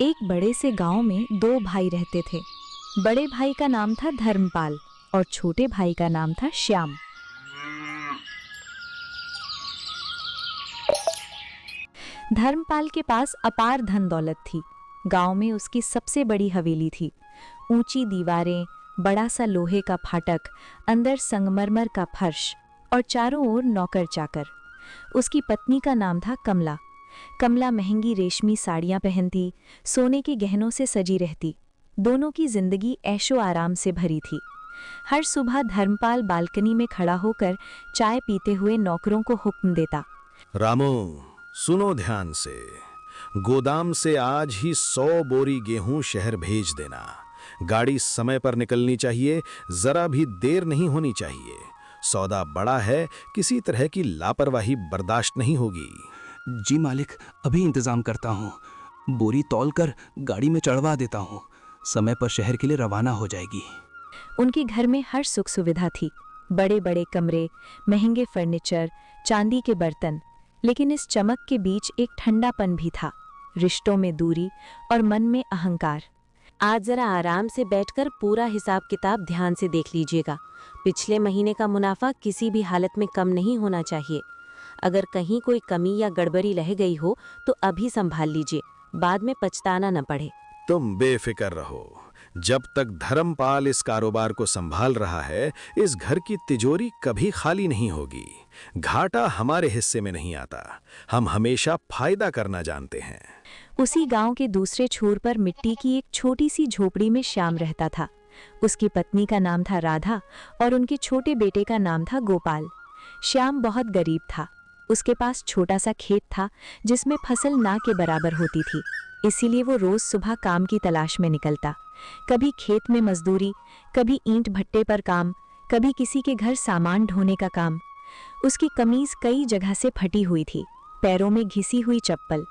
एक बड़े से गांव में दो भाई रहते थे। बड़े भाई का नाम था धर्मपाल और छोटे भाई का नाम था श्याम। धर्मपाल के पास अपार धन दौलत थी। गांव में उसकी सबसे बड़ी हवेली थी। ऊंची दीवारें, बड़ा सा लोहे का फाटक, अंदर संगमरमर का फर्श और चारों ओर नौकर चाकर। उसकी पत्नी का नाम था कमला। कमला महंगी रेशमी साड़ियां पहनती, सोने के गहनों से सजी रहती। दोनों की जिंदगी ऐशो आराम से भरी थी। हर सुबह धर्मपाल बालकनी में खड़ा होकर चाय पीते हुए नौकरों को हुक्म देता, रामो, सुनो ध्यान से। गोदाम से आज ही 100 बोरी गेहूं शहर भेज देना। गाड़ी समय पर निकलनी चाहिए, जरा भी देर नहीं होनी चाहिए। सौदा बड़ा है, किसी तरह की लापरवाही बर्दाश्त नहीं होगी। जी मालिक, अभी इंतजाम करता हूँ। बोरी तौल कर गाड़ी में चढ़वा देता हूँ। समय पर शहर के लिए रवाना हो जाएगी। उनके घर में हर सुख सुविधा थी। बड़े बड़े कमरे, महंगे फर्नीचर, चांदी के बर्तन। लेकिन इस चमक के बीच एक ठंडापन भी था, रिश्तों में दूरी और मन में अहंकार। आज जरा आराम से बैठकर पूरा हिसाब किताब ध्यान से देख लीजिएगा। पिछले महीने का मुनाफा किसी भी हालत में कम नहीं होना चाहिए। अगर कहीं कोई कमी या गड़बड़ी रह गई हो तो अभी संभाल लीजिए, बाद में पछताना न पड़े। तुम बेफिक्र रहो। जब तक धर्मपाल इस कारोबार को संभाल रहा है, इस घर की तिजोरी कभी खाली नहीं होगी। घाटा हमारे हिस्से में नहीं आता। हम हमेशा फायदा करना जानते हैं। उसी गांव के दूसरे छोर पर मिट्टी की एक छोटी सी झोपड़ी में श्याम रहता था। उसकी पत्नी का नाम था राधा और उनके छोटे बेटे का नाम था गोपाल। श्याम बहुत गरीब था। उसके पास छोटा सा खेत था जिसमें फसल ना के बराबर होती थी। इसीलिए वो रोज सुबह काम की तलाश में निकलता। कभी खेत में मजदूरी, कभी ईंट भट्टे पर काम, कभी किसी के घर सामान ढोने का काम। उसकी कमीज कई जगह से फटी हुई थी, पैरों में घिसी हुई चप्पल,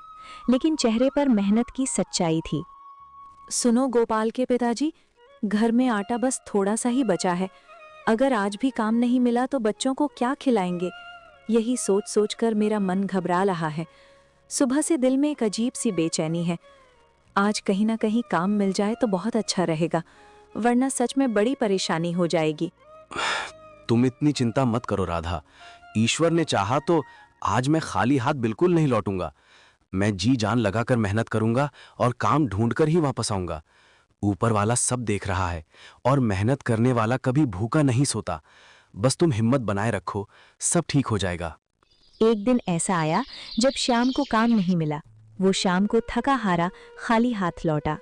लेकिन चेहरे पर मेहनत की सच्चाई थी। सुनो गोपाल के पिताजी, घर में आटा बस थोड़ा सा ही बचा है। अगर आज भी काम नहीं मिला तो बच्चों को क्या खिलाएंगे? यही सोच सोच कर मेरा मन घबरा रहा है। सुबह से दिल में एक अजीब सी बेचैनी है। आज कहीं ना कहीं काम मिल जाए तो बहुत अच्छा रहेगा, वरना सच में बड़ी परेशानी हो जाएगी। तुम इतनी चिंता मत करो राधा। ईश्वर ने चाहा तो आज मैं खाली हाथ बिल्कुल नहीं लौटूंगा। मैं जी जान लगाकर मेहनत करूंगा और काम ढूंढकर ही वापस आऊंगा। ऊपर वाला सब देख रहा है और मेहनत करने वाला कभी भूखा नहीं सोता। बस तुम हिम्मत बनाए रखो, सब ठीक हो जाएगा। एक दिन ऐसा आया जब श्याम को काम नहीं मिला। वो शाम को थका हारा खाली हाथ लौटा।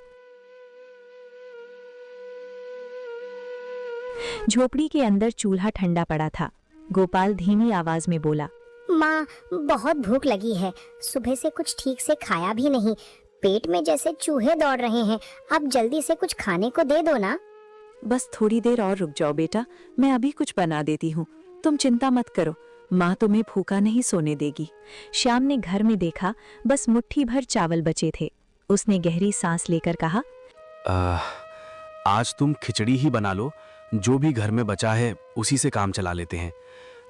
झोपड़ी के अंदर चूल्हा ठंडा पड़ा था। गोपाल धीमी आवाज में बोला, माँ, बहुत भूख लगी है। सुबह से कुछ ठीक से खाया भी नहीं। पेट में जैसे चूहे दौड़ रहे हैं। अब जल्दी से कुछ खाने को दे दो ना। बस थोड़ी देर और रुक जाओ बेटा, मैं अभी कुछ बना देती हूँ। तुम चिंता मत करो, माँ तुम्हें भूखा नहीं सोने देगी। श्याम ने घर में देखा, बस मुट्ठी भर चावल बचे थे। उसने गहरी सांस लेकर कहा, आज तुम खिचड़ी ही बना लो। जो भी घर में बचा है उसी से काम चला लेते हैं।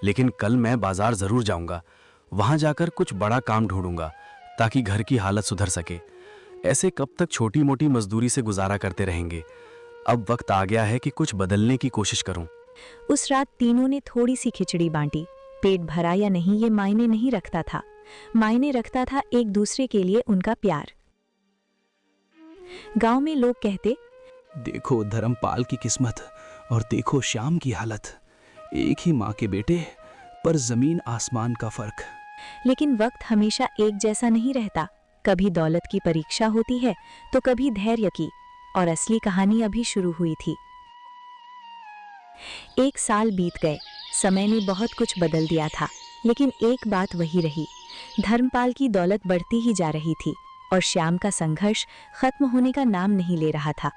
लेकिन कल मैं बाजार जरूर जाऊंगा। वहां जाकर कुछ बड़ा काम ढूंढूंगा ताकि घर की हालत सुधर सके। ऐसे कब तक छोटी मोटी मजदूरी से गुजारा करते रहेंगे? अब वक्त आ गया है कि कुछ बदलने की कोशिश करूं। उस रात तीनों ने थोड़ी सी खिचड़ी बांटी। पेट भरा या नहीं ये मायने नहीं रखता था। मायने रखता था एक दूसरे के लिए उनका प्यार। गांव में लोग कहते, देखो धर्मपाल की किस्मत और देखो श्याम की हालत। एक ही माँ के बेटे, पर जमीन आसमान का फर्क। लेकिन वक्त हमेशा एक जैसा नहीं रहता। कभी दौलत की परीक्षा होती है तो कभी धैर्य की। और असली कहानी अभी शुरू हुई थी। एक साल बीत गए। समय ने बहुत कुछ बदल दिया था, लेकिन एक बात वही रही। धर्मपाल की दौलत बढ़ती ही जा रही थी और श्याम का संघर्ष खत्म होने का नाम नहीं ले रहा था।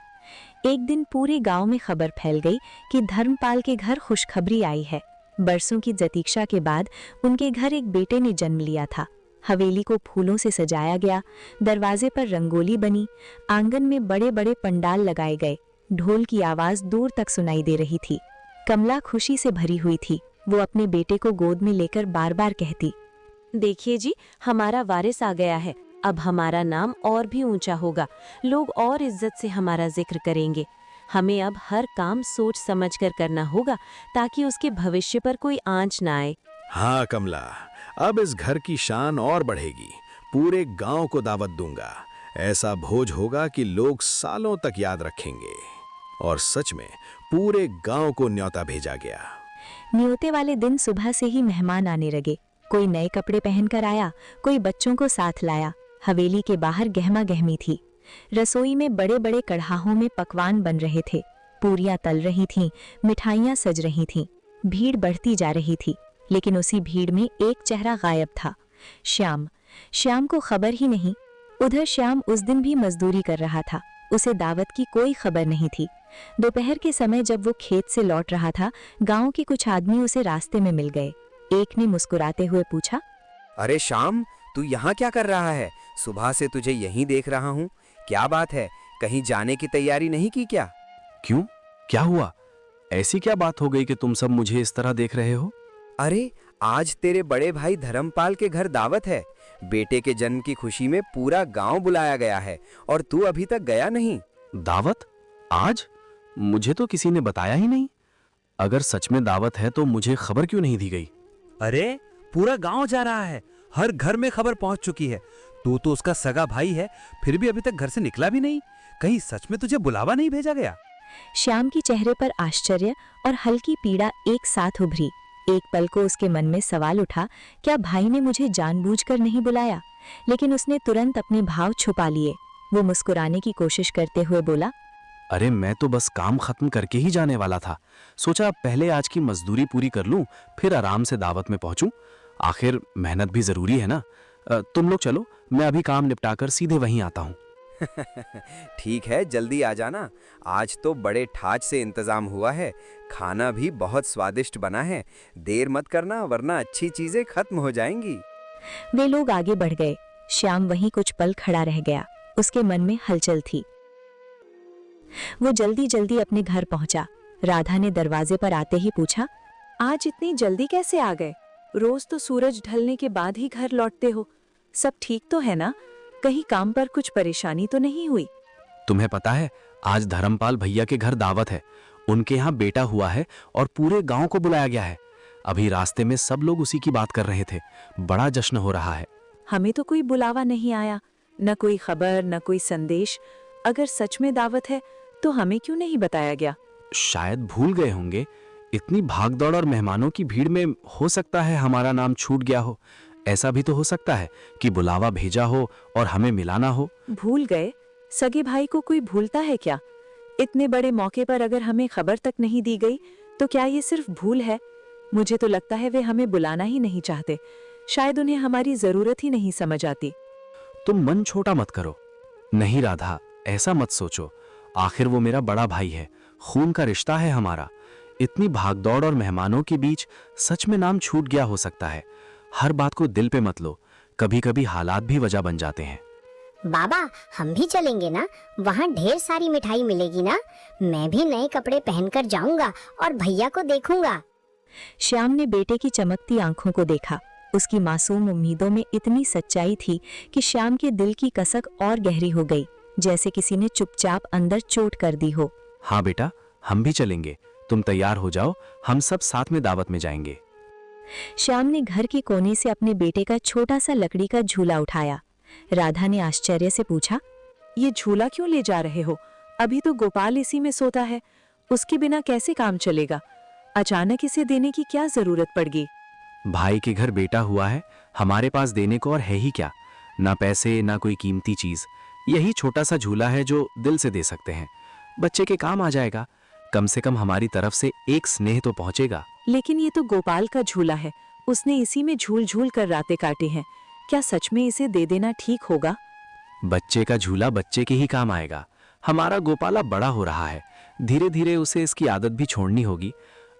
एक दिन पूरे गांव में खबर फैल गई कि धर्मपाल के घर खुशखबरी आई है। बरसों की प्रतीक्षा के बाद उनके घर एक बेटे ने जन्म लिया था। हवेली को फूलों से सजाया गया, दरवाजे पर रंगोली बनी, आंगन में बड़े बड़े पंडाल लगाए गए। ढोल की आवाज दूर तक सुनाई दे रही थी। कमला खुशी से भरी हुई थी। वो अपने बेटे को गोद में लेकर बार बार कहती, देखिए जी, हमारा वारिस आ गया है। अब हमारा नाम और भी ऊंचा होगा, लोग और इज्जत से हमारा जिक्र करेंगे। हमें अब हर काम सोच समझ कर करना होगा ताकि उसके भविष्य पर कोई आंच ना आए। हाँ कमला, अब इस घर की शान और बढ़ेगी। पूरे गांव को दावत दूंगा। ऐसा भोज होगा कि लोग सालों तक याद रखेंगे। और सच में पूरे गांव को न्योता भेजा गया। न्योते वाले दिन सुबह से ही मेहमान आने लगे। कोई नए कपड़े पहनकर आया, कोई बच्चों को साथ लाया। हवेली के बाहर गहमा गहमी थी। रसोई में बड़े बड़े कढ़ाहों में पकवान बन रहे थे। पूरियां तल रही थीं, मिठाइयां सज रही थीं। भीड़ बढ़ती जा रही थी, लेकिन उसी भीड़ में एक चेहरा गायब था। श्याम। श्याम को खबर ही नहीं। उधर श्याम उस दिन भी मजदूरी कर रहा था। उसे दावत की कोई खबर नहीं थी। दोपहर के समय जब वो खेत से लौट रहा था, गांव के कुछ आदमी उसे रास्ते में मिल गए। एक ने मुस्कुराते हुए पूछा, अरे श्याम, तू यहाँ क्या कर रहा है? सुबह से तुझे यहीं देख रहा हूँ। क्या बात है, कहीं जाने की तैयारी नहीं की क्या? क्यों, क्या हुआ? ऐसी क्या बात हो गई कि तुम सब मुझे इस तरह देख रहे हो? अरे आज तेरे बड़े भाई धर्मपाल के घर दावत है। बेटे के जन्म की खुशी में पूरा गांव बुलाया गया है और तू अभी तक गया नहीं। दावत? आज? मुझे तो किसी ने बताया ही नहीं। अगर सच में दावत है तो मुझे खबर क्यों नहीं दी गई? अरे पूरा गांव जा रहा है, हर घर में खबर पहुंच चुकी है। तू तो उसका सगा भाई है, फिर भी अभी तक घर से निकला भी नहीं। कहीं सच में तुझे बुलावा नहीं भेजा गया? श्याम के चेहरे पर आश्चर्य और हल्की पीड़ा एक साथ उभरी। एक पल को उसके मन में सवाल उठा, क्या भाई ने मुझे जानबूझकर नहीं बुलाया? लेकिन उसने तुरंत अपने भाव छुपा लिए। वो मुस्कुराने की कोशिश करते हुए बोला, अरे मैं तो बस काम खत्म करके ही जाने वाला था। सोचा पहले आज की मजदूरी पूरी कर लूं, फिर आराम से दावत में पहुंचूं। आखिर मेहनत भी जरूरी है ना। तुम लोग चलो, मैं अभी काम निपटाकर सीधे वहीं आता हूं। ठीक है, जल्दी आ जाना। आज तो बड़े ठाज से इंतजाम हुआ है। खाना भी बहुत स्वादिष्ट बना है। देर मत करना, वरना अच्छी चीजें खत्म हो जाएंगी। वे लोग आगे बढ़ गए। श्याम वहीं कुछ पल खड़ा रह गया। उसके मन में हलचल थी। वो जल्दी जल्दी अपने घर पहुंचा। राधा ने दरवाजे पर आते ही पूछा, आज इतनी जल्दी कैसे आ गए? रोज तो सूरज ढलने के बाद ही घर लौटते हो। सब ठीक तो है ना? कहीं काम पर कुछ परेशानी तो नहीं हुई? तुम्हें पता है, आज धर्मपाल भैया के घर दावत है। उनके यहाँ बेटा हुआ है और पूरे गांव को बुलाया गया है। अभी रास्ते में सब लोग उसी की बात कर रहे थे। बड़ा जश्न हो रहा है। हमें तो कोई बुलावा नहीं आया, न कोई खबर, न कोई संदेश। अगर सच में दावत है तो हमें क्यों नहीं बताया गया? शायद भूल गए होंगे। इतनी भागदौड़ और मेहमानों की भीड़ में हो सकता है हमारा नाम छूट गया हो। ऐसा भी तो हो सकता है कि बुलावा भेजा हो और हमें मिला ना हो। भूल गए? सगे भाई को कोई भूलता है क्या? इतने बड़े मौके पर अगर हमें खबर तक नहीं दी गई तो क्या ये सिर्फ भूल है? मुझे तो लगता है वे हमें बुलाना ही नहीं चाहते। शायद उन्हें हमारी जरूरत ही नहीं समझ आती। तुम मन छोटा मत करो। नहीं राधा, ऐसा मत सोचो। आखिर वो मेरा बड़ा भाई है, खून का रिश्ता है हमारा। इतनी भागदौड़ और मेहमानों के बीच सच में नाम छूट गया हो सकता है। हर बात को दिल पे मत लो। कभी कभी हालात भी वजह बन जाते हैं। बाबा, हम भी चलेंगे ना? वहाँ ढेर सारी मिठाई मिलेगी ना? मैं भी नए कपड़े पहनकर जाऊंगा और भैया को देखूंगा। श्याम ने बेटे की चमकती आंखों को देखा। उसकी मासूम उम्मीदों में इतनी सच्चाई थी कि श्याम के दिल की कसक और गहरी हो गई, जैसे किसी ने चुपचाप अंदर चोट कर दी हो। हाँ बेटा, हम भी चलेंगे। तुम तैयार हो जाओ, हम सब साथ में दावत में जाएंगे। श्याम ने घर के कोने से अपने बेटे का छोटा सा लकड़ी का झूला उठाया। राधा ने आश्चर्य से पूछा, ये झूला क्यों ले जा रहे हो? अभी तो गोपाल इसी में सोता है। उसके बिना कैसे काम चलेगा? अचानक इसे देने की क्या जरूरत पड़ गई? भाई के घर बेटा हुआ है, हमारे पास देने को और है ही क्या। ना पैसे, ना कोई कीमती चीज। यही छोटा सा झूला है जो दिल से दे सकते हैं। बच्चे के काम आ जाएगा। कम से कम हमारी तरफ से एक स्नेह तो पहुंचेगा। लेकिन ये तो गोपाल का झूला है। उसने इसी में झूल झूल कर रातें काटी हैं। क्या सच में इसे दे देना ठीक होगा? बच्चे का झूला बच्चे के ही काम आएगा। हमारा गोपाला बड़ा हो रहा है। धीरे धीरे उसे इसकी आदत भी छोड़नी होगी।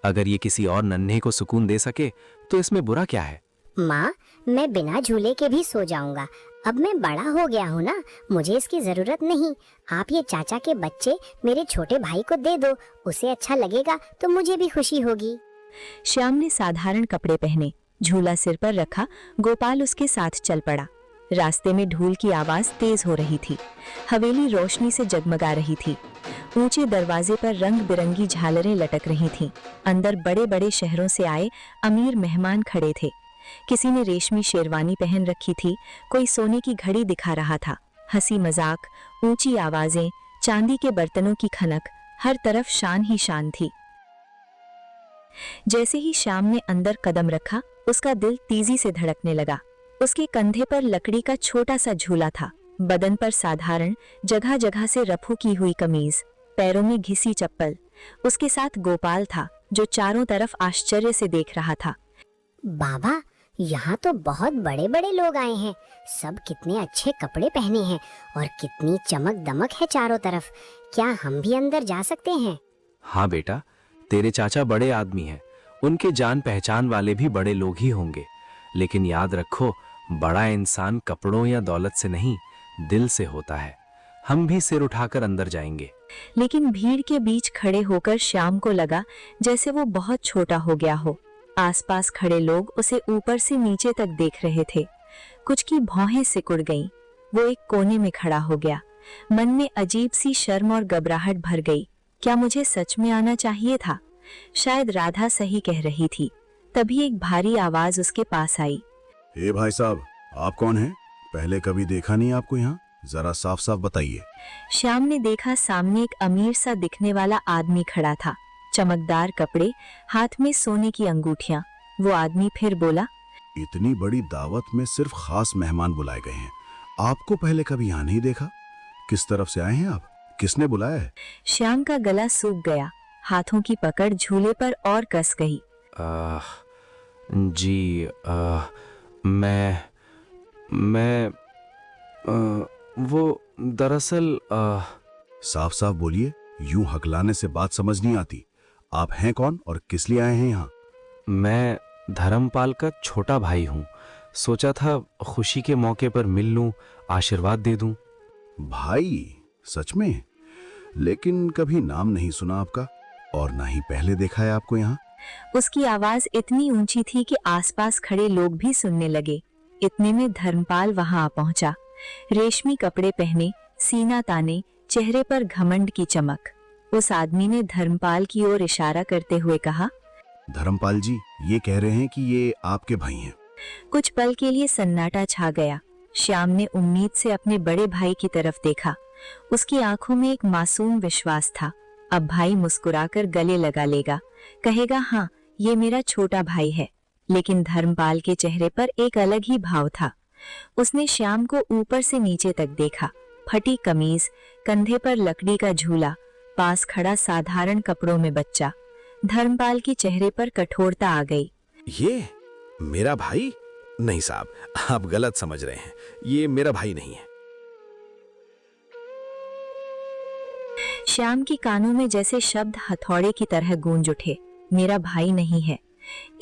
अगर ये किसी और नन्हे को सुकून दे सके तो इसमें बुरा क्या है? माँ, मैं बिना झूले के भी सो जाऊंगा। अब मैं बड़ा हो गया हूँ ना, मुझे इसकी जरूरत नहीं। आप ये चाचा के बच्चे मेरे छोटे भाई को दे दो। उसे अच्छा लगेगा तो मुझे भी खुशी होगी। श्याम ने साधारण कपड़े पहने, झूला सिर पर रखा। गोपाल उसके साथ चल पड़ा। रास्ते में ढूल की आवाज तेज हो रही थी। हवेली रोशनी से जगमगा रही थी। ऊंचे दरवाजे पर रंग बिरंगी झालरें लटक रही थीं। अंदर बड़े बड़े शहरों से आए अमीर मेहमान खड़े थे। किसी ने रेशमी शेरवानी पहन रखी थी, कोई सोने की घड़ी दिखा रहा था। हंसी मजाक, ऊंची आवाजें, चांदी के बर्तनों की खनक, हर तरफ शान ही शान थी। जैसे ही श्याम ने अंदर कदम रखा, उसका दिल तेजी से धड़कने लगा। उसके कंधे पर लकड़ी का छोटा सा झूला था, बदन पर साधारण, जगह जगह से रफू की हुई कमीज, पैरों में घिसी चप्पल। उसके साथ गोपाल था, जो चारों तरफ आश्चर्य से देख रहा था। बाबा, यहाँ तो बहुत बड़े बड़े लोग आए हैं। सब कितने अच्छे कपड़े पहने हैं और कितनी चमक दमक है चारों तरफ। क्या हम भी अंदर जा सकते हैं? हाँ बेटा, तेरे चाचा बड़े आदमी हैं। उनके जान पहचान वाले भी बड़े लोग ही होंगे। लेकिन याद रखो, बड़ा इंसान कपड़ों या दौलत से नहीं, दिल से होता है। हम भी सिर उठाकर अंदर जाएंगे। लेकिन भीड़ के बीच खड़े होकर श्याम को लगा जैसे वो बहुत छोटा हो गया हो। आसपास खड़े लोग उसे ऊपर से नीचे तक देख रहे थे। कुछ की भौहें सिकुड़ गईं। वो एक कोने में खड़ा हो गया। मन में अजीब सी शर्म और घबराहट भर गई। क्या मुझे सच में आना चाहिए था? शायद राधा सही कह रही थी। तभी एक भारी आवाज उसके पास आई। ए भाई साहब, आप कौन हैं? पहले कभी देखा नहीं आपको यहाँ, जरा साफ साफ बताइए। श्याम ने देखा सामने एक अमीर सा दिखने वाला आदमी खड़ा था। चमकदार कपड़े, हाथ में सोने की अंगूठियां। वो आदमी फिर बोला, इतनी बड़ी दावत में सिर्फ खास मेहमान बुलाए गए हैं। आपको पहले कभी यहाँ नहीं देखा। किस तरफ से आए हैं आप? किसने बुलाया है? श्याम का गला सूख गया। हाथों की पकड़ झूले पर और कस गई। जी, मैं वो दरअसल साफ साफ बोलिए, यूं हकलाने से बात समझ नहीं आती। आप हैं कौन और किस लिए आए हैं यहाँ? मैं धर्मपाल का छोटा भाई हूँ। सोचा था खुशी के मौके पर मिल लूं, आशीर्वाद दे दूं। भाई? सच में? लेकिन कभी नाम नहीं सुना आपका और ना ही पहले देखा है आपको यहाँ। उसकी आवाज इतनी ऊंची थी कि आसपास खड़े लोग भी सुनने लगे। इतने में धर्मपाल वहां आ पहुंचा। रेशमी कपड़े पहने, सीना ताने, चेहरे पर घमंड की चमक। उस आदमी ने धर्मपाल की ओर इशारा करते हुए कहा, धर्मपाल जी, ये कह रहे हैं कि ये आपके भाई हैं। कुछ पल के लिए सन्नाटा छा गया। श्याम ने उम्मीद से अपने बड़े भाई की तरफ देखा। उसकी आंखों में एक मासूम विश्वास था। अब भाई मुस्कुराकर गले लगा लेगा, कहेगा, हाँ, ये मेरा छोटा भाई है। लेकिन धर्मपाल के चेहरे पर एक अलग ही भाव था। उसने श्याम को ऊपर से नीचे तक देखा। फटी कमीज, कंधे पर लकड़ी का झूला, पास खड़ा साधारण कपड़ों में बच्चा। धर्मपाल के चेहरे पर कठोरता आ गई। ये मेरा भाई? नहीं साहब, आप गलत समझ रहे हैं। ये मेरा भाई नहीं है। श्याम की कानों में जैसे शब्द हथौड़े की तरह गूंज उठे। मेरा भाई नहीं है।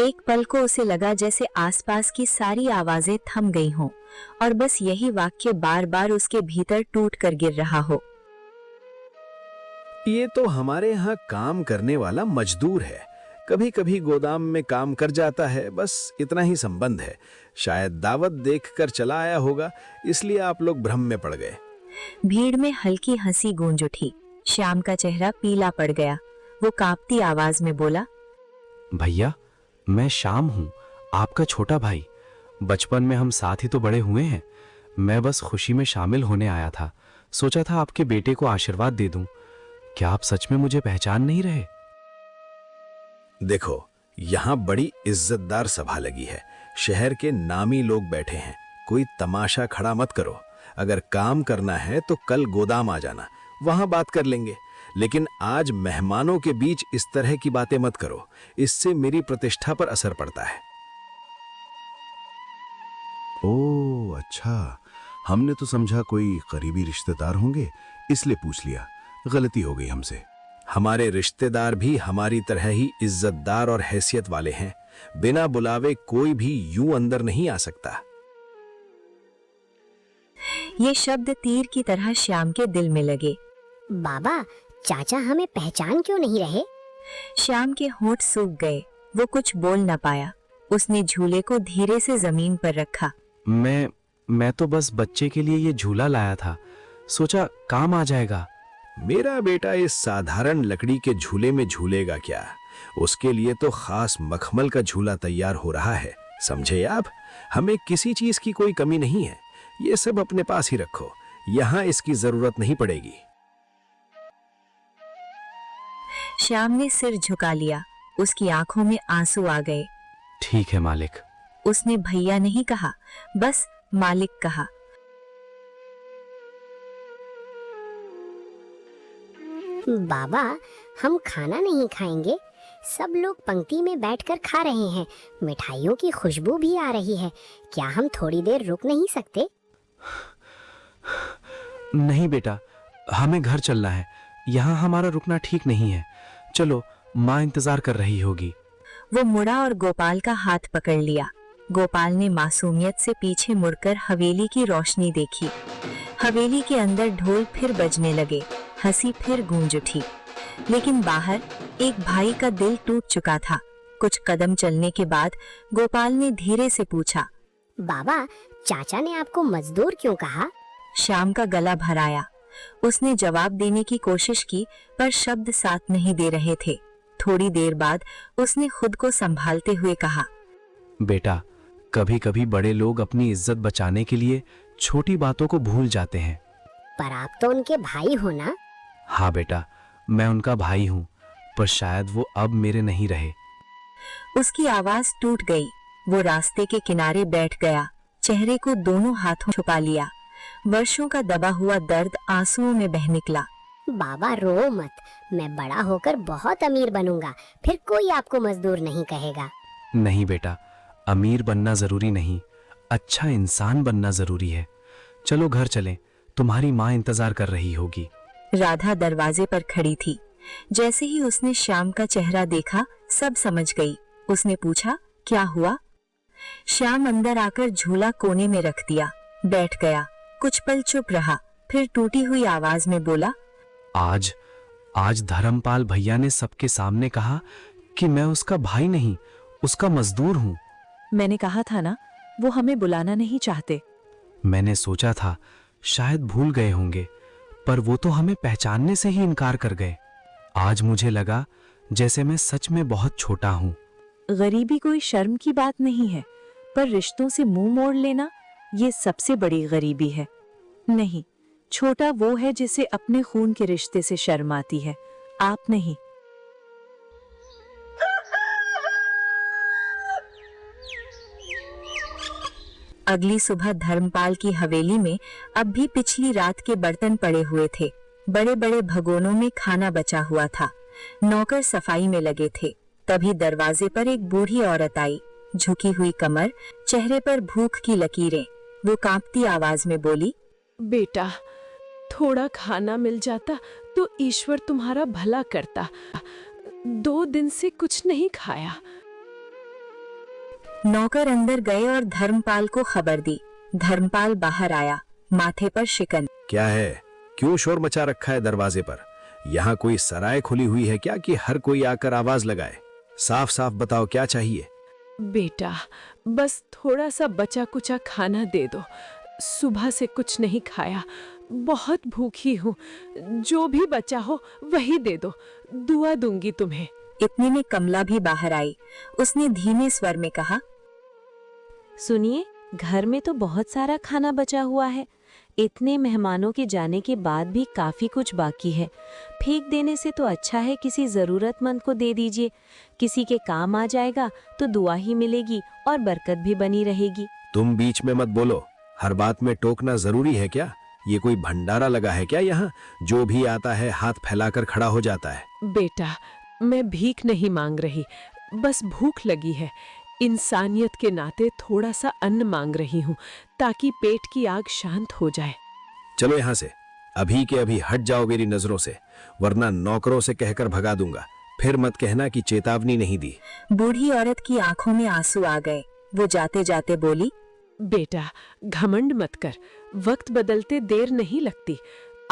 एक पल को उसे लगा जैसे आसपास की सारी आवाजें थम गई हों और बस यही वाक्य बार बार उसके भीतर टूट कर गिर रहा हो। ये तो हमारे यहाँ काम करने वाला मजदूर है। कभी कभी गोदाम में काम कर जाता है, बस इतना ही संबंध है। शायद दावत देखकर चला आया होगा, इसलिए आप लोग भ्रम में पड़ गए। भीड़ में हल्की हंसी गूंज उठी। श्याम का चेहरा पीला पड़ गया। वो कांपती आवाज में बोला, भैया, मैं श्याम हूँ, आपका छोटा भाई। बचपन में हम साथ ही तो बड़े हुए हैं। मैं बस खुशी में शामिल होने आया था। सोचा था आपके बेटे को आशीर्वाद दे दूं। क्या आप सच में मुझे पहचान नहीं रहे? देखो, यहाँ बड़ी इज्जतदार सभा लगी है। शहर के नामी लोग बैठे हैं। कोई तमाशा खड़ा मत करो। अगर काम करना है तो कल गोदाम आ जाना, वहां बात कर लेंगे। लेकिन आज मेहमानों के बीच इस तरह की बातें मत करो। इससे मेरी प्रतिष्ठा पर असर पड़ता है। ओह अच्छा, हमने तो समझा कोई करीबी रिश्तेदार होंगे, इसलिए पूछ लिया। गलती हो गई हमसे। हमारे रिश्तेदार भी हमारी तरह ही इज्जतदार और हैसियत वाले हैं। बिना बुलावे कोई भी यूं अंदर नहीं आ सकता। ये शब्द तीर की तरह श्याम के दिल में लगे। बाबा, चाचा हमें पहचान क्यों नहीं रहे? श्याम के होंठ सूख गए। वो कुछ बोल न पाया। उसने झूले को धीरे से जमीन पर रखा। मैं मैं तो बस बच्चे के लिए ये झूला लाया था, सोचा काम आ जाएगा। मेरा बेटा इस साधारण लकड़ी के झूले में झूलेगा क्या? उसके लिए तो खास मखमल का झूला तैयार हो रहा है, समझे आप? हमें किसी चीज की कोई कमी नहीं है, ये सब अपने पास ही रखो, यहाँ इसकी जरूरत नहीं पड़ेगी। श्याम ने सिर झुका लिया, उसकी आंखों में आंसू आ गए। ठीक है मालिक। उसने भैया नहीं कहा, बस मालिक कहा। बाबा, हम खाना नहीं खाएंगे? सब लोग पंक्ति में बैठकर खा रहे हैं, मिठाइयों की खुशबू भी आ रही है। क्या हम थोड़ी देर रुक नहीं सकते? नहीं बेटा, हमें घर चलना है, यहाँ हमारा रुकना ठीक नहीं है। चलो, माँ इंतजार कर रही होगी। वो मुड़ा और गोपाल का हाथ पकड़ लिया। गोपाल ने मासूमियत से पीछे मुड़कर हवेली की रोशनी देखी। हवेली के अंदर ढोल फिर बजने लगे, हंसी फिर गूंज उठी। लेकिन बाहर एक भाई का दिल टूट चुका था। कुछ कदम चलने के बाद गोपाल ने धीरे से पूछा, बाबा, चाचा ने आपको मजदूर क्यों कहा? श्याम का गला भर आया। उसने जवाब देने की कोशिश की, पर शब्द साथ नहीं दे रहे थे। थोड़ी देर बाद उसने खुद को संभालते हुए कहा, बेटा, कभी कभी बड़े लोग अपनी इज्जत बचाने के लिए छोटी बातों को भूल जाते हैं। पर आप तो उनके भाई हो ना? हाँ बेटा, मैं उनका भाई हूँ, पर शायद वो अब मेरे नहीं रहे। उसकी आवाज टूट गई। वो रास्ते के किनारे बैठ गया, चेहरे को दोनों हाथों छुपा लिया। वर्षों का दबा हुआ दर्द आंसुओं में बह निकला। बाबा, रो मत, मैं बड़ा होकर बहुत अमीर बनूंगा, फिर कोई आपको मजदूर नहीं कहेगा। नहीं बेटा, अमीर बनना जरूरी नहीं, अच्छा इंसान बनना जरूरी है। चलो घर चलें, तुम्हारी माँ इंतजार कर रही होगी। राधा दरवाजे पर खड़ी थी। जैसे ही उसने श्याम का चेहरा देखा, सब समझ गई। उसने पूछा, क्या हुआ? श्याम अंदर आकर झूला कोने में रख दिया, बैठ गया। कुछ पल चुप रहा, फिर टूटी हुई आवाज में बोला, आज धर्मपाल भैया ने सबके सामने कहा कि मैं उसका भाई नहीं, उसका मजदूर हूँ। मैंने कहा था ना, वो हमें बुलाना नहीं चाहते। मैंने सोचा था शायद भूल गए होंगे, पर वो तो हमें पहचानने से ही इनकार कर गए। आज मुझे लगा जैसे मैं सच में बहुत छोटा हूँ। गरीबी कोई शर्म की बात नहीं है, पर रिश्तों से मुंह मोड़ लेना, ये सबसे बड़ी गरीबी है। नहीं, छोटा वो है जिसे अपने खून के रिश्ते से शर्म आती है, आप नहीं। अगली सुबह धर्मपाल की हवेली में अब भी पिछली रात के बर्तन पड़े हुए थे। बड़े बड़े भगोनों में खाना बचा हुआ था। नौकर सफाई में लगे थे। तभी दरवाजे पर एक बूढ़ी औरत आई, झुकी हुई कमर, चेहरे पर भूख की लकीरें। वो कांपती आवाज में बोली, बेटा, थोड़ा खाना मिल जाता तो ईश्वर तुम्हारा भला करता। 2 दिन से कुछ नहीं खाया। नौकर अंदर गए और धर्मपाल को खबर दी। धर्मपाल बाहर आया, माथे पर शिकन। क्या है? क्यों शोर मचा रखा है दरवाजे पर? यहाँ कोई सराय खुली हुई है क्या कि हर कोई आकर आवाज लगाए? साफ साफ बताओ, क्या चाहिए? बेटा, बस थोड़ा सा बचा कुचा खाना दे दो। सुबह से कुछ नहीं खाया, बहुत भूखी हूँ। जो भी बचा हो वही दे दो, दुआ दूंगी तुम्हें। इतने में कमला भी बाहर आई। उसने धीमे स्वर में कहा, सुनिए, घर में तो बहुत सारा खाना बचा हुआ है। इतने मेहमानों के जाने के बाद भी काफी कुछ बाकी है। फेंक देने से तो अच्छा है किसी जरूरतमंद को दे दीजिए। किसी के काम आ जाएगा तो दुआ ही मिलेगी और बरकत भी बनी रहेगी। तुम बीच में मत बोलो, हर बात में टोकना जरूरी है क्या? ये कोई भंडारा लगा है क्या यहाँ? जो भी आता है हाथ फैलाकर खड़ा हो जाता है। बेटा, मैं भीख नहीं मांग रही, बस भूख लगी है। इंसानियत के नाते थोड़ा सा अन्न मांग रही हूँ, ताकि पेट की आग शांत हो जाए। चलो यहाँ से, अभी के अभी हट जाओ मेरी नजरों से, वरना नौकरों से कहकर भगा दूंगा। फिर मत कहना कि चेतावनी नहीं दी। बूढ़ी औरत की आंखों में आंसू आ गए। वो जाते जाते बोली, बेटा, घमंड मत कर, वक्त बदलते देर नहीं लगती।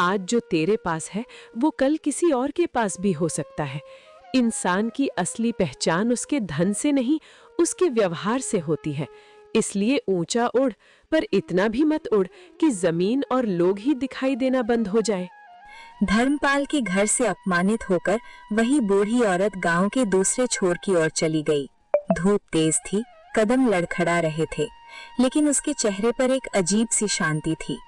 आज जो तेरे पास है वो कल किसी और के पास भी हो सकता है। इंसान की असली पहचान उसके धन से नहीं, उसके व्यवहार से होती है। इसलिए ऊंचा उड़, पर इतना भी मत उड़ कि जमीन और लोग ही दिखाई देना बंद हो जाए। धर्मपाल के घर से अपमानित होकर वही बूढ़ी औरत गांव के दूसरे छोर की ओर चली गई। धूप तेज थी, कदम लड़खड़ा रहे थे, लेकिन उसके चेहरे पर एक अजीब सी शांति थी।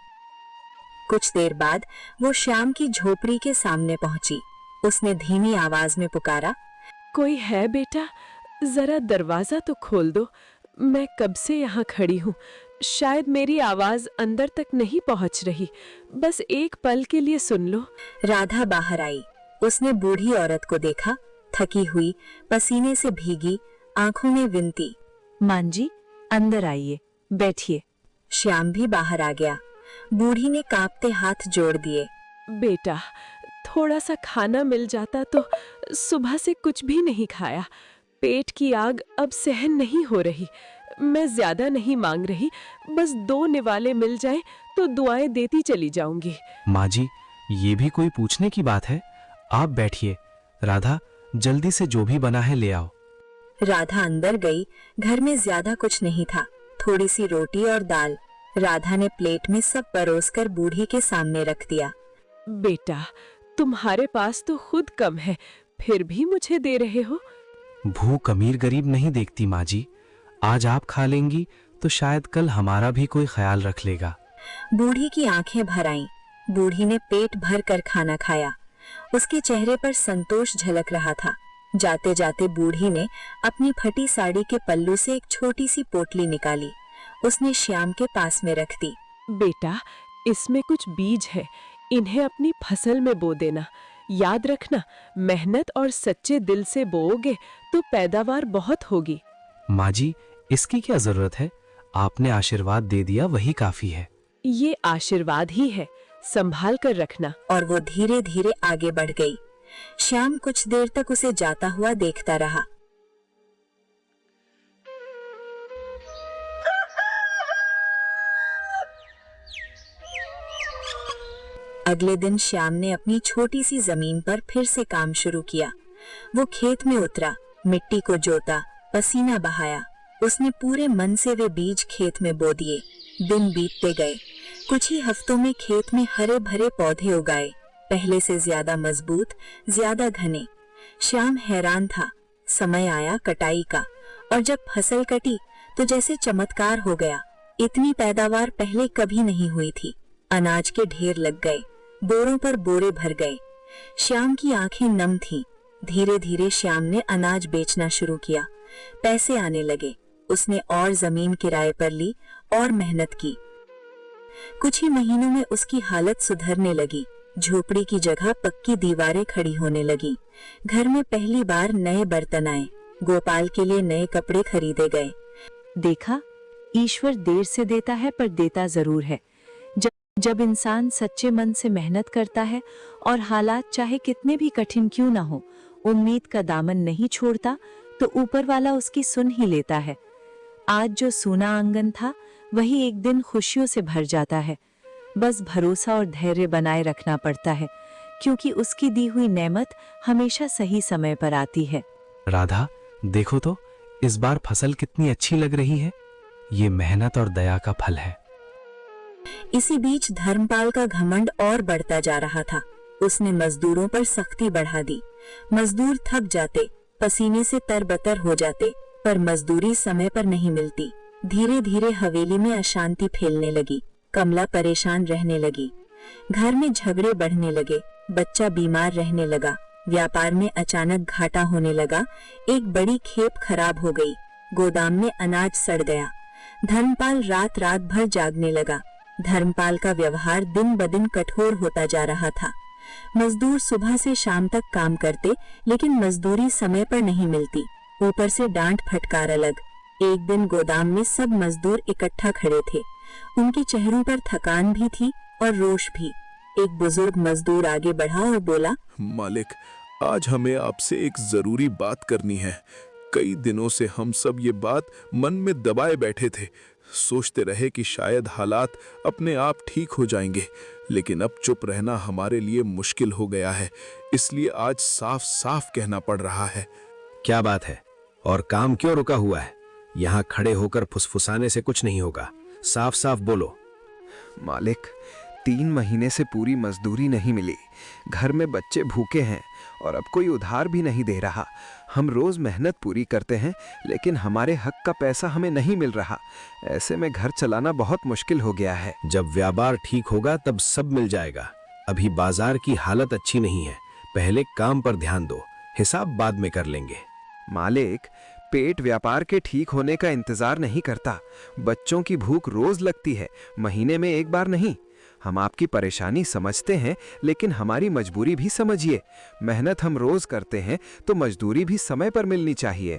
कुछ देर बाद वो श्याम की झोपड़ी के सामने पहुंची। उसने धीमी आवाज में पुकारा, कोई है बेटा? जरा दरवाजा तो खोल दो। मैं कब से यहाँ खड़ी हूँ, शायद मेरी आवाज अंदर तक नहीं पहुँच रही। बस एक पल के लिए सुन लो। राधा बाहर आई। उसने बूढ़ी औरत को देखा, थकी हुई, पसीने से भीगी, आंखों में विनती। मां जी, अंदर आइए, बैठिए। श्याम भी बाहर आ गया। बूढ़ी ने कांपते हाथ जोड़ दिए। बेटा, थोड़ा सा खाना मिल जाता तो। सुबह से कुछ भी नहीं खाया। पेट की आग अब सहन नहीं हो रही। मैं ज्यादा नहीं मांग रही, बस 2 निवाले मिल जाएं तो दुआएं देती चली जाऊंगी। माँ जी, ये भी कोई पूछने की बात है? आप बैठिए। राधा, जल्दी से जो भी बना है ले आओ। राधा अंदर गई। घर में ज्यादा कुछ नहीं था, थोड़ी सी रोटी और दाल। राधा ने प्लेट में सब परोसकर बूढ़ी के सामने रख दिया। बेटा, तुम्हारे पास तो खुद कम है, फिर भी मुझे दे रहे हो। भूख अमीर गरीब नहीं देखती माँ जी। आज आप खा लेंगी तो शायद कल हमारा भी कोई ख्याल रख लेगा। बूढ़ी की आंखें भर आईं। बूढ़ी ने पेट भर कर खाना खाया। उसके चेहरे पर संतोष झलक रहा था। जाते जाते बूढ़ी ने अपनी फटी साड़ी के पल्लू से एक छोटी सी पोटली निकाली। उसने श्याम के पास में रख दी। बेटा, इसमें कुछ बीज है, इन्हें अपनी फसल में बो देना। याद रखना, मेहनत और सच्चे दिल से बोओगे तो पैदावार बहुत होगी। माँ जी, इसकी क्या जरूरत है? आपने आशीर्वाद दे दिया, वही काफी है। ये आशीर्वाद ही है, संभाल कर रखना। और वो धीरे धीरे आगे बढ़ गई। श्याम कुछ देर तक उसे जाता हुआ देखता रहा। अगले दिन श्याम ने अपनी छोटी सी जमीन पर फिर से काम शुरू किया। वो खेत में उतरा, मिट्टी को जोता, पसीना बहाया। उसने पूरे मन से वे बीज खेत में बो दिए। दिन बीतते गए। कुछ ही हफ्तों में खेत में हरे भरे पौधे उगाए, पहले से ज्यादा मजबूत, ज्यादा घने। श्याम हैरान था। समय आया कटाई का, और जब फसल कटी तो जैसे चमत्कार हो गया। इतनी पैदावार पहले कभी नहीं हुई थी। अनाज के ढेर लग गए, बोरों पर बोरे भर गए। श्याम की आंखें नम थीं। धीरे धीरे श्याम ने अनाज बेचना शुरू किया। पैसे आने लगे। उसने और जमीन किराए पर ली और मेहनत की। कुछ ही महीनों में उसकी हालत सुधरने लगी। झोपड़ी की जगह पक्की दीवारें खड़ी होने लगी। घर में पहली बार नए बर्तन आए। गोपाल के लिए नए कपड़े खरीदे गए। देखा, ईश्वर देर से देता है पर देता जरूर है। जब इंसान सच्चे मन से मेहनत करता है और हालात चाहे कितने भी कठिन क्यों ना हो, उम्मीद का दामन नहीं छोड़ता, तो ऊपर वाला उसकी सुन ही लेता है। आज जो सूना आंगन था, वही एक दिन खुशियों से भर जाता है। बस भरोसा और धैर्य बनाए रखना पड़ता है, क्योंकि उसकी दी हुई नेमत हमेशा सही समय पर आती है। राधा, देखो तो इस बार फसल कितनी अच्छी लग रही है। ये मेहनत और दया का फल है। इसी बीच धर्मपाल का घमंड और बढ़ता जा रहा था। उसने मजदूरों पर सख्ती बढ़ा दी। मजदूर थक जाते, पसीने से तरबतर हो जाते, पर मजदूरी समय पर नहीं मिलती। धीरे धीरे हवेली में अशांति फैलने लगी। कमला परेशान रहने लगी। घर में झगड़े बढ़ने लगे। बच्चा बीमार रहने लगा। व्यापार में अचानक घाटा होने लगा। एक बड़ी खेप खराब हो गई। गोदाम में अनाज सड़ गया। धर्मपाल रात रात भर जागने लगा। धर्मपाल का व्यवहार दिन ब दिन कठोर होता जा रहा था। मजदूर सुबह से शाम तक काम करते, लेकिन मजदूरी समय पर नहीं मिलती। ऊपर से डांट फटकार अलग। एक दिन गोदाम में सब मजदूर इकट्ठा खड़े थे। उनके चेहरों पर थकान भी थी और रोष भी। एक बुजुर्ग मजदूर आगे बढ़ा और बोला, मालिक, आज हमें आपसे एक जरूरी बात करनी है। कई दिनों से हम सब ये बात मन में दबाए बैठे थे। सोचते रहे कि शायद हालात अपने आप ठीक हो जाएंगे, लेकिन अब चुप रहना हमारे लिए मुश्किल हो गया है। इसलिए आज साफ साफ कहना पड़ रहा है। क्या बात है और काम क्यों रुका हुआ है? यहाँ खड़े होकर फुसफुसाने से कुछ नहीं होगा। साफ साफ बोलो। मालिक, 3 महीने से पूरी मजदूरी नहीं मिली। घर में बच्चे भूखे हैं और अब कोई उधार भी नहीं दे रहा। हम रोज मेहनत पूरी करते हैं, लेकिन हमारे हक का पैसा हमें नहीं मिल रहा। ऐसे में घर चलाना बहुत मुश्किल हो गया है। जब व्यापार ठीक होगा तब सब मिल जाएगा। अभी बाजार की हालत अच्छी नहीं है। पहले काम पर ध्यान दो, हिसाब बाद में कर लेंगे। मालिक, पेट व्यापार के ठीक होने का इंतजार नहीं करता। बच्चों की भूख रोज लगती है, महीने में एक बार नहीं। हम आपकी परेशानी समझते हैं, लेकिन हमारी मजबूरी भी समझिए। मेहनत हम रोज करते हैं तो मजदूरी भी समय पर मिलनी चाहिए।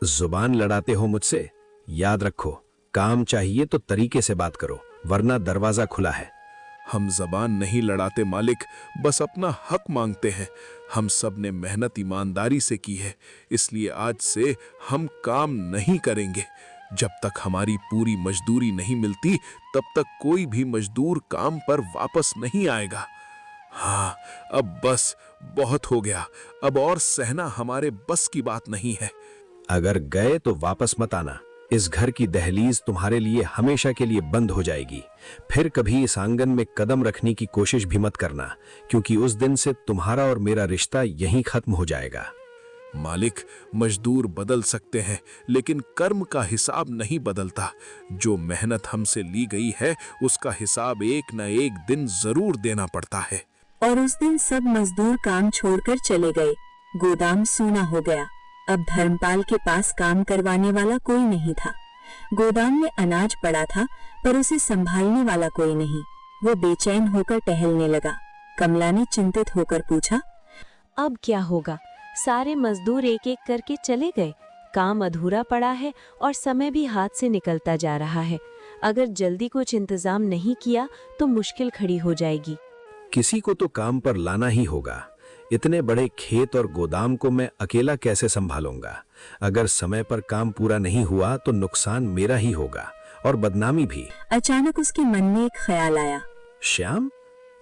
जुबान लड़ाते हो मुझसे? याद रखो, काम चाहिए तो तरीके से बात करो, वरना दरवाजा खुला है। हम जबान नहीं लड़ाते मालिक, बस अपना हक मांगते हैं। हम सब ने मेहनत ईमानदारी से की है, इसलिए आज से हम काम नहीं करेंगे। जब तक हमारी पूरी मजदूरी नहीं मिलती, तब तक कोई भी मजदूर काम पर वापस नहीं आएगा। हाँ, अब बस बहुत हो गया। अब और सहना हमारे बस की बात नहीं है। अगर गए तो वापस मत आना। इस घर की दहलीज तुम्हारे लिए हमेशा के लिए बंद हो जाएगी। फिर कभी इस आंगन में कदम रखने की कोशिश भी मत करना, क्योंकि उस दिन से तुम्हारा और मेरा रिश्ता यहीं खत्म हो जाएगा। मालिक, मजदूर बदल सकते हैं, लेकिन कर्म का हिसाब नहीं बदलता। जो मेहनत हमसे ली गई है, उसका हिसाब एक न एक दिन जरूर देना पड़ता है। और उस दिन सब मजदूर काम छोड़कर चले गए। गोदाम सूना हो गया। अब धर्मपाल के पास काम करवाने वाला कोई नहीं था। गोदाम में अनाज पड़ा था, पर उसे संभालने वाला कोई नहीं। वो बेचैन होकर टहलने लगा। कमला ने चिंतित होकर पूछा, अब क्या होगा? सारे मजदूर एक एक करके चले गए। काम अधूरा पड़ा है और समय भी हाथ से निकलता जा रहा है। अगर जल्दी कुछ इंतजाम नहीं किया तो मुश्किल खड़ी हो जाएगी। किसी को तो काम पर लाना ही होगा। इतने बड़े खेत और गोदाम को मैं अकेला कैसे संभालूंगा? अगर समय पर काम पूरा नहीं हुआ तो नुकसान मेरा ही होगा और बदनामी भी। अचानक उसके मन में एक ख्याल आया। श्याम,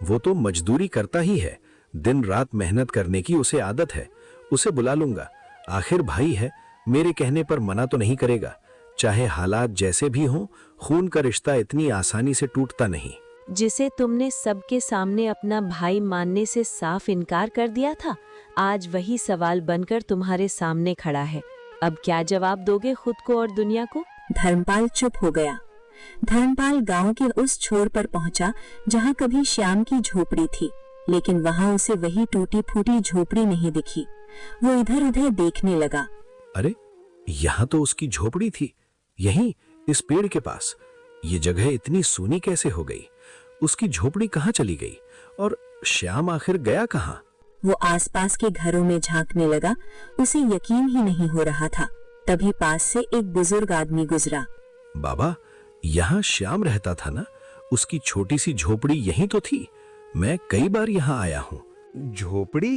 वो तो मजदूरी करता ही है। दिन रात मेहनत करने की उसे आदत है। उसे बुला लूंगा। आखिर भाई है, मेरे कहने पर मना तो नहीं करेगा। चाहे हालात जैसे भी हों, खून का रिश्ता इतनी आसानी से टूटता नहीं। जिसे तुमने सबके सामने अपना भाई मानने से साफ इनकार कर दिया था, आज वही सवाल बनकर तुम्हारे सामने खड़ा है। अब क्या जवाब दोगे खुद को और दुनिया को? धर्मपाल चुप हो गया। धर्मपाल गांव के उस छोर पर पहुंचा जहां कभी श्याम की झोपड़ी थी, लेकिन वहां उसे वही टूटी फूटी झोपड़ी नहीं दिखी। वो इधर उधर देखने लगा। अरे, यहाँ तो उसकी झोपड़ी थी, यहीं इस पेड़ के पास। ये जगह इतनी सूनी कैसे हो गई? उसकी झोपड़ी कहाँ चली गई? और श्याम आखिर गया कहाँ? वो आसपास के घरों में झांकने लगा। उसे यकीन ही नहीं हो रहा था। तभी पास से एक बुजुर्ग आदमी गुजरा। बाबा, यहाँ श्याम रहता था ना? उसकी छोटी सी झोपड़ी यहीं तो थी। मैं कई बार यहाँ आया हूँ। झोपड़ी?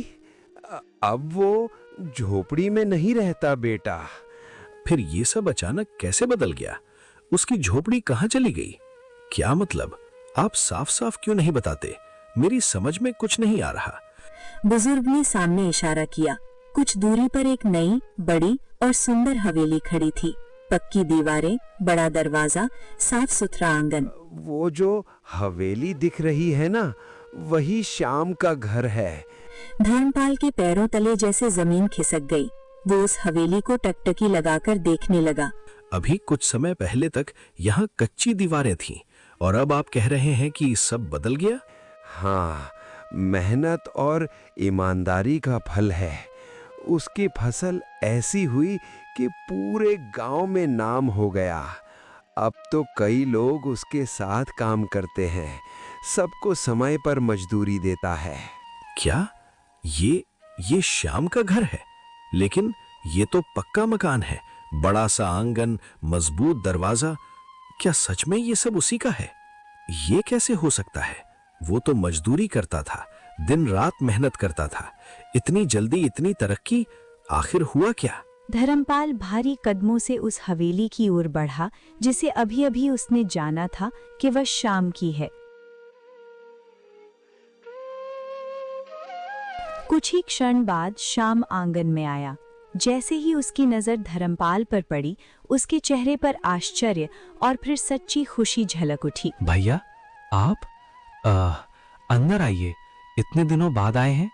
अब वो झोपड़ी में नहीं रहता बेटा। फिर ये सब अचानक कैसे बदल गया? उसकी झोपड़ी कहाँ चली गई? क्या मतलब? आप साफ साफ क्यों नहीं बताते? मेरी समझ में कुछ नहीं आ रहा। बुजुर्ग ने सामने इशारा किया। कुछ दूरी पर एक नई, बड़ी और सुंदर हवेली खड़ी थी। पक्की दीवारें, बड़ा दरवाजा, साफ सुथरा आंगन। वो जो हवेली दिख रही है ना, वही श्याम का घर है। धर्मपाल के पैरों तले जैसे जमीन खिसक गई। वो उस हवेली को टकटकी लगाकर देखने लगा। अभी कुछ समय पहले तक यहाँ कच्ची दीवारें थीं, और अब आप कह रहे हैं कि सब बदल गया? हाँ, मेहनत और ईमानदारी का फल है। उसकी फसल ऐसी हुई कि पूरे गांव में नाम हो गया। अब तो कई लोग उसके साथ काम करते हैं। सबको समय पर मजदूरी देता है। क्या ये श्याम का घर है? लेकिन ये तो पक्का मकान है, बड़ा सा आंगन, मजबूत दरवाजा। क्या सच में ये सब उसी का है? ये कैसे हो सकता है? वो तो मजदूरी करता था, दिन रात मेहनत करता था। इतनी जल्दी इतनी तरक्की, आखिर हुआ क्या? धर्मपाल भारी कदमों से उस हवेली की ओर बढ़ा जिसे अभी अभी उसने जाना था कि वह श्याम की है। कुछ ही क्षण बाद श्याम आंगन में आया। जैसे ही उसकी नजर धर्मपाल पर पड़ी, उसके चेहरे पर आश्चर्य और फिर सच्ची खुशी झलक उठी। भैया आप अंदर आइए, इतने दिनों बाद आए हैं।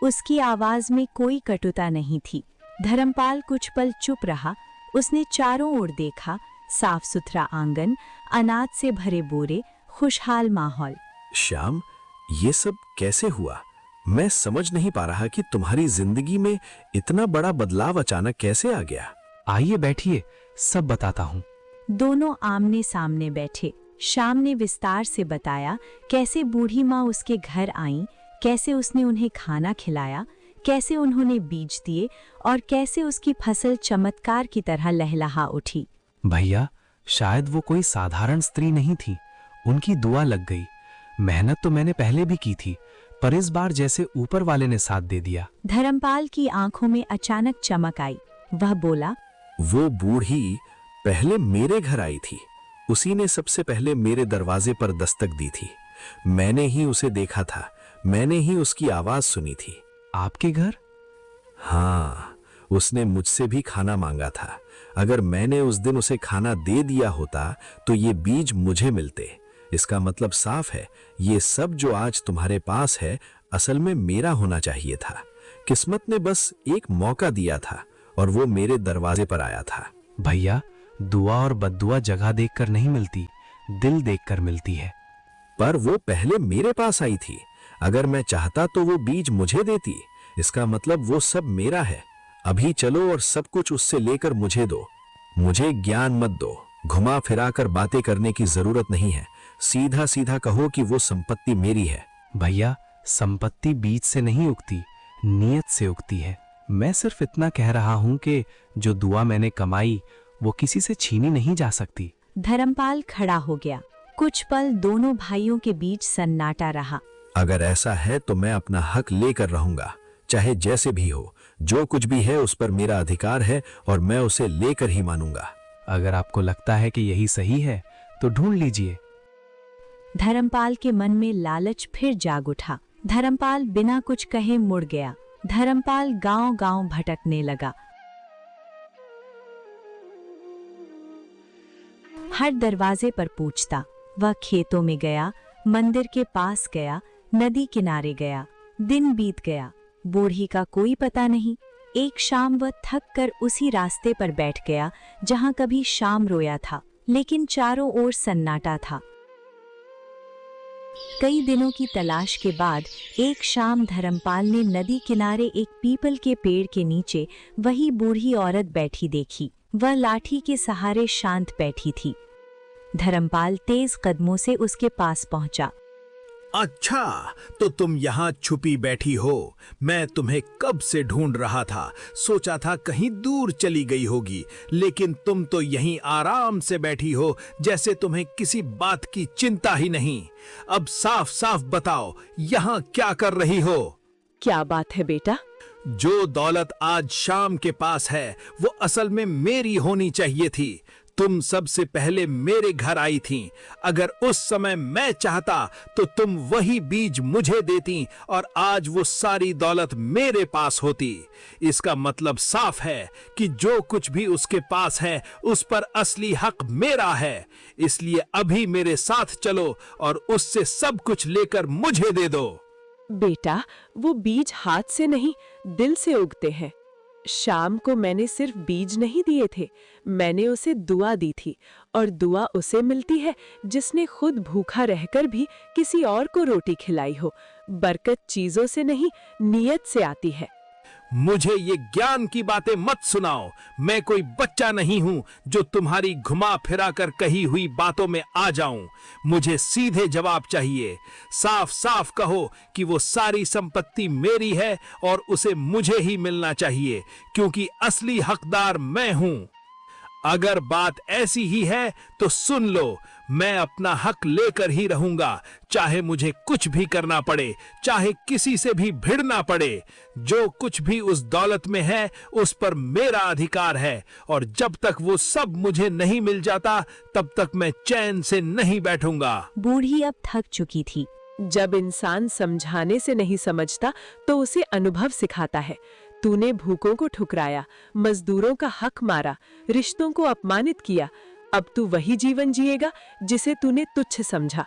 उसकी आवाज में कोई कटुता नहीं थी। धर्मपाल कुछ पल चुप रहा। उसने चारों ओर देखा, साफ सुथरा आंगन, अनाज से भरे बोरे, खुशहाल माहौल। श्याम, ये सब कैसे हुआ? मैं समझ नहीं पा रहा कि तुम्हारी जिंदगी में इतना बड़ा बदलाव अचानक कैसे आ गया। आइए बैठिए, सब बताता हूँ। दोनों आमने सामने बैठे। श्याम ने विस्तार से बताया कैसे बूढ़ी माँ उसके घर आईं, कैसे उसने उन्हें खाना खिलाया, कैसे उन्होंने बीज दिए और कैसे उसकी फसल चमत्कार की तरह लहलहा उठी। भैया शायद वो कोई साधारण स्त्री नहीं थी, उनकी दुआ लग गई। मेहनत तो मैंने पहले भी की थी, पर इस बार जैसे ऊपर वाले ने साथ दे दिया। धर्मपाल की आंखों में अचानक चमक आई। वह बोला, वो बूढ़ी पहले मेरे घर आई थी। उसी ने सबसे पहले मेरे दरवाजे पर दस्तक दी थी। मैंने ही उसे देखा था, मैंने ही उसकी आवाज सुनी थी। आपके घर? हाँ, उसने मुझसे भी खाना मांगा था। अगर मैंने उस दिन उसे खाना दे दिया होता तो ये बीज मुझे मिलते। इसका मतलब साफ है, ये सब जो आज तुम्हारे पास है असल में मेरा होना चाहिए था। किस्मत ने बस एक मौका दिया था और वो मेरे दरवाजे पर आया था। भैया दुआ और बद्दुआ जगह देखकर नहीं मिलती, दिल देखकर मिलती है। पर वो पहले मेरे पास आई थी। अगर मैं चाहता तो वो बीज मुझे देती। इसका मतलब वो सब मेरा है। अभी चलो और सब कुछ उससे लेकर मुझे दो। मुझे ज्ञान मत दो, घुमा फिरा कर बातें करने की जरूरत नहीं है। सीधा सीधा कहो कि वो संपत्ति मेरी है। भैया संपत्ति बीज से नहीं उगती, नीयत से उगती है। मैं सिर्फ इतना कह रहा हूं कि जो दुआ मैंने कमाई वो किसी से छीनी नहीं जा सकती। धर्मपाल खड़ा हो गया। कुछ पल दोनों भाइयों के बीच सन्नाटा रहा। अगर ऐसा है तो मैं अपना हक लेकर रहूंगा, चाहे जैसे भी हो। जो कुछ भी है उस पर मेरा अधिकार है और मैं उसे लेकर ही मानूंगा। अगर आपको लगता है कि यही सही है तो ढूंढ लीजिए। धर्मपाल के मन में लालच फिर जाग उठा। धर्मपाल बिना कुछ कहे मुड़ गया। धर्मपाल गांव-गांव भटकने लगा। हर दरवाजे पर पूछता। वह खेतों में गया, मंदिर के पास गया, नदी किनारे गया। दिन बीत गया, बूढ़ी का कोई पता नहीं। एक शाम वह थक कर उसी रास्ते पर बैठ गया जहां कभी शाम रोया था, लेकिन चारों ओर सन्नाटा था। कई दिनों की तलाश के बाद एक शाम धर्मपाल ने नदी किनारे एक पीपल के पेड़ के नीचे वही बूढ़ी औरत बैठी देखी। वह लाठी के सहारे शांत बैठी थी। धर्मपाल तेज कदमों से उसके पास पहुंचा। अच्छा, तो तुम यहाँ छुपी बैठी हो। मैं तुम्हें कब से ढूंढ रहा था। सोचा था कहीं दूर चली गई होगी, लेकिन तुम तो यहीं आराम से बैठी हो, जैसे तुम्हें किसी बात की चिंता ही नहीं। अब साफ साफ बताओ, यहाँ क्या कर रही हो? क्या बात है बेटा? जो दौलत आज शाम के पास है वो असल में मेरी होनी चाहिए थी। तुम सबसे पहले मेरे घर आई थीं। अगर उस समय मैं चाहता तो तुम वही बीज मुझे देती और आज वो सारी दौलत मेरे पास होती। इसका मतलब साफ है कि जो कुछ भी उसके पास है उस पर असली हक मेरा है। इसलिए अभी मेरे साथ चलो और उससे सब कुछ लेकर मुझे दे दो। बेटा, वो बीज हाथ से नहीं, दिल से उगते हैं। शाम को मैंने सिर्फ बीज नहीं दिए थे, मैंने उसे दुआ दी थी, और दुआ उसे मिलती है जिसने खुद भूखा रहकर भी किसी और को रोटी खिलाई हो। बरकत चीजों से नहीं, नीयत से आती है। मुझे ये ज्ञान की बातें मत सुनाओ। मैं कोई बच्चा नहीं हूँ जो तुम्हारी घुमा फिरा कर कही हुई बातों में आ जाऊं। मुझे सीधे जवाब चाहिए। साफ साफ कहो कि वो सारी संपत्ति मेरी है और उसे मुझे ही मिलना चाहिए, क्योंकि असली हकदार मैं हूँ। अगर बात ऐसी ही है तो सुन लो, मैं अपना हक लेकर ही रहूंगा, चाहे मुझे कुछ भी करना पड़े, चाहे किसी से भी भिड़ना पड़े। जो कुछ भी उस दौलत में है उस पर मेरा अधिकार है, और जब तक वो सब मुझे नहीं मिल जाता तब तक मैं चैन से नहीं बैठूंगा। बूढ़ी अब थक चुकी थी। जब इंसान समझाने से नहीं समझता तो उसे अनुभव सिखाता है। तूने भूखों को ठुकराया, मजदूरों का हक मारा, रिश्तों को अपमानित किया। अब तू वही जीवन जिएगा जिसे तूने तुच्छ समझा।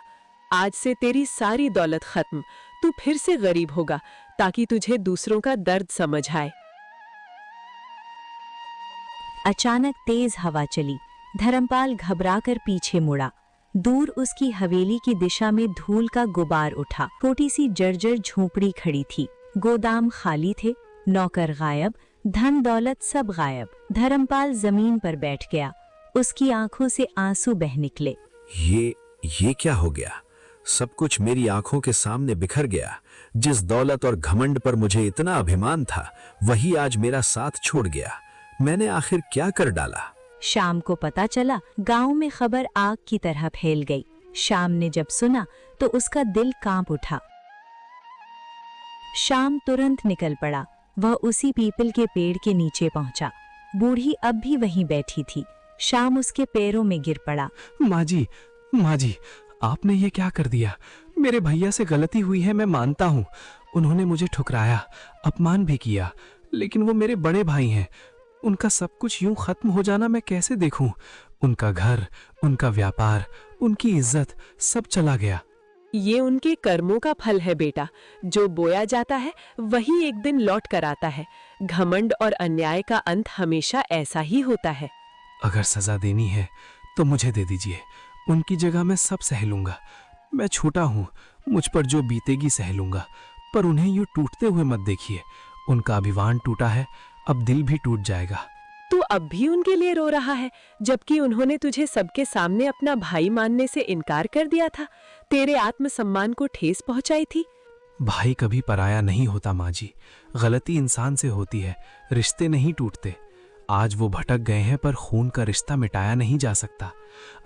आज से तेरी सारी दौलत खत्म, तू फिर से गरीब होगा ताकि तुझे दूसरों का दर्द समझ आए। अचानक तेज हवा चली। धर्मपाल घबराकर पीछे मुड़ा। दूर उसकी हवेली की दिशा में धूल का गुबार उठा। छोटी सी जर्जर झोपड़ी खड़ी थी। गोदाम खाली थे, नौकर गायब, धन दौलत सब गायब। धर्मपाल जमीन पर बैठ गया। उसकी आंखों से आंसू बह निकले। ये क्या हो गया? सब कुछ मेरी आंखों के सामने बिखर गया। जिस दौलत और घमंड पर मुझे इतना अभिमान था, वही आज मेरा साथ छोड़ गया। मैंने आखिर क्या कर डाला? शाम को पता चला। गांव में खबर आग की तरह फैल गई। शाम ने जब सुना तो उसका दिल कांप उठा। शाम तुरंत निकल पड़ा। वह उसी पीपल के पेड़ के नीचे पहुंचा। बूढ़ी अब भी वहीं बैठी थी। शाम उसके पैरों में गिर पड़ा। माँ जी, आपने ये क्या कर दिया? मेरे भैया से गलती हुई है, मैं मानता हूँ। उन्होंने मुझे ठुकराया, अपमान भी किया, लेकिन वो मेरे बड़े भाई हैं। उनका सब कुछ यूं खत्म हो जाना मैं कैसे देखूं? उनका घर, उनका व्यापार, उनकी इज्जत सब चला गया। ये उनके कर्मों का फल है बेटा। जो बोया जाता है वही एक दिन लौट कर आता है। घमंड और अन्याय का अंत हमेशा ऐसा ही होता है। अगर सजा देनी है तो मुझे दे दीजिए। उनकी जगह मैं सब सह लूंगा। मैं छोटा हूँ, मुझ पर जो बीतेगी सह लूंगा, पर उन्हें यूं टूटते हुए मत देखिए। उनका अभिमान टूटा है, अब दिल भी टूट जाएगा। तू अब भी उनके लिए रो रहा है, जबकि उन्होंने तुझे सबके सामने अपना भाई मानने से इनकार कर दिया था, तेरे आत्मसम्मान को ठेस पहुंचाई थी। भाई कभी पराया नहीं होता माँ जी। गलती इंसान से होती है, रिश्ते नहीं टूटते। आज वो भटक गए हैं, पर खून का रिश्ता मिटाया नहीं जा सकता।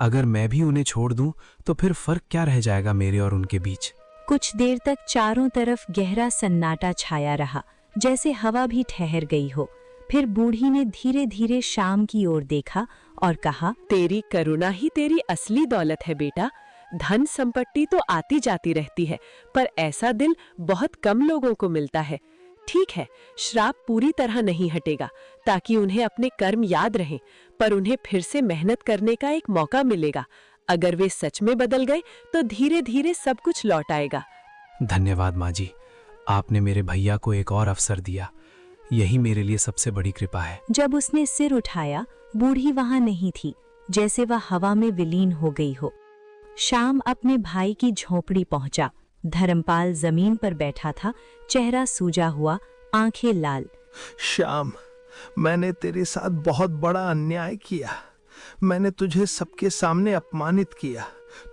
अगर मैं भी उन्हें छोड़ दूं तो फिर फर्क क्या रह जाएगा मेरे और उनके बीच? कुछ देर तक चारों तरफ गहरा सन्नाटा छाया रहा, जैसे हवा भी ठहर गई हो। फिर बूढ़ी ने धीरे धीरे शाम की ओर देखा और कहा, तेरी करुणा ही तेरी असली दौलत है बेटा। धन संपत्ति तो आती जाती रहती है, पर ऐसा दिल बहुत कम लोगों को मिलता है। ठीक है, श्राप पूरी तरह नहीं हटेगा, ताकि उन्हें अपने कर्म याद रहें, पर उन्हें फिर से मेहनत करने का एक मौका मिलेगा। अगर वे सच में बदल गए तो धीरे धीरे सब कुछ लौट आएगा। धन्यवाद माँ जी, आपने मेरे भैया को एक और अवसर दिया। यही मेरे लिए सबसे बड़ी कृपा है। जब उसने सिर उठाया, बूढ़ी वहां नहीं थी, जैसे वह हवा में विलीन हो गई हो। शाम अपने भाई की झोपड़ी पहुंचा। धर्मपाल जमीन पर बैठा था, चेहरा सूजा हुआ, आंखें लाल। श्याम, मैंने तेरे साथ बहुत बड़ा अन्याय किया। मैंने तुझे सबके सामने अपमानित किया,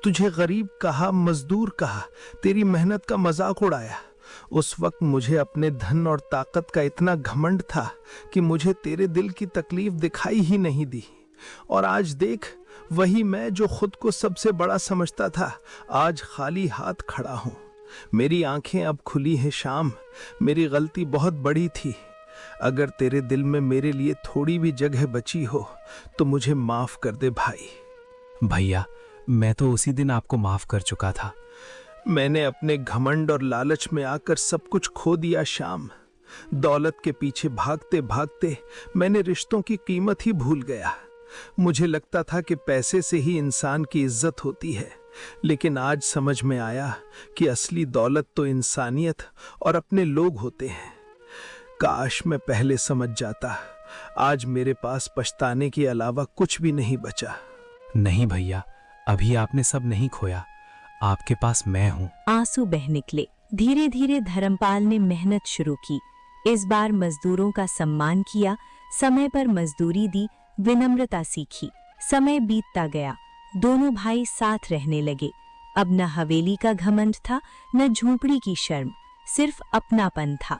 तुझे गरीब कहा, मजदूर कहा, तेरी मेहनत का मजाक उड़ाया। उस वक्त मुझे अपने धन और ताकत का इतना घमंड था कि मुझे तेरे दिल की तकलीफ दिखाई ही नहीं दी। और आज देख, वही मैं जो खुद को सबसे बड़ा समझता था, आज खाली हाथ खड़ा हूं। मेरी आंखें अब खुली हैं श्याम। मेरी गलती बहुत बड़ी थी। अगर तेरे दिल में मेरे लिए थोड़ी भी जगह बची हो तो मुझे माफ कर दे भाई। भैया, मैं तो उसी दिन आपको माफ कर चुका था। मैंने अपने घमंड और लालच में आकर सब कुछ खो दिया श्याम। दौलत के पीछे भागते भागते मैंने रिश्तों की कीमत ही भूल गया। मुझे लगता था कि पैसे से ही इंसान की इज्जत होती है, लेकिन आज समझ में आया कि असली दौलत तो इंसानियत और अपने लोग होते हैं। काश मैं पहले समझ जाता। आज मेरे पास पछताने के अलावा कुछ भी नहीं बचा। नहीं भैया, अभी आपने सब नहीं खोया। आपके पास मैं हूँ। आंसू बह निकले। धीरे धीरे धर्मपाल ने मेहनत शुरू की। इस बार मजदूरों का सम्मान किया, समय पर मजदूरी दी, विनम्रता सीखी। समय बीतता गया, दोनों भाई साथ रहने लगे। अब न हवेली का घमंड था, न झोपड़ी की शर्म, सिर्फ अपनापन था।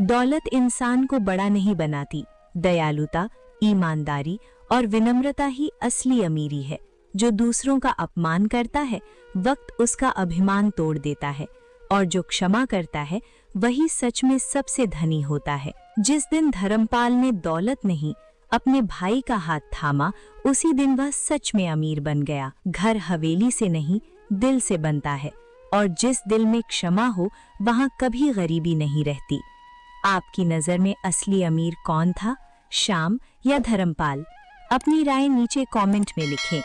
दौलत इंसान को बड़ा नहीं बनाती, दयालुता, ईमानदारी और विनम्रता ही असली अमीरी है। जो दूसरों का अपमान करता है, वक्त उसका अभिमान तोड़ देता है, और जो क्षमा करता है वही सच में सबसे धनी होता है। जिस दिन धर्मपाल ने दौलत नहीं, अपने भाई का हाथ थामा, उसी दिन वह सच में अमीर बन गया। घर हवेली से नहीं, दिल से बनता है, और जिस दिल में क्षमा हो वहां कभी गरीबी नहीं रहती। आपकी नजर में असली अमीर कौन था, श्याम या धर्मपाल? अपनी राय नीचे कमेंट में लिखें।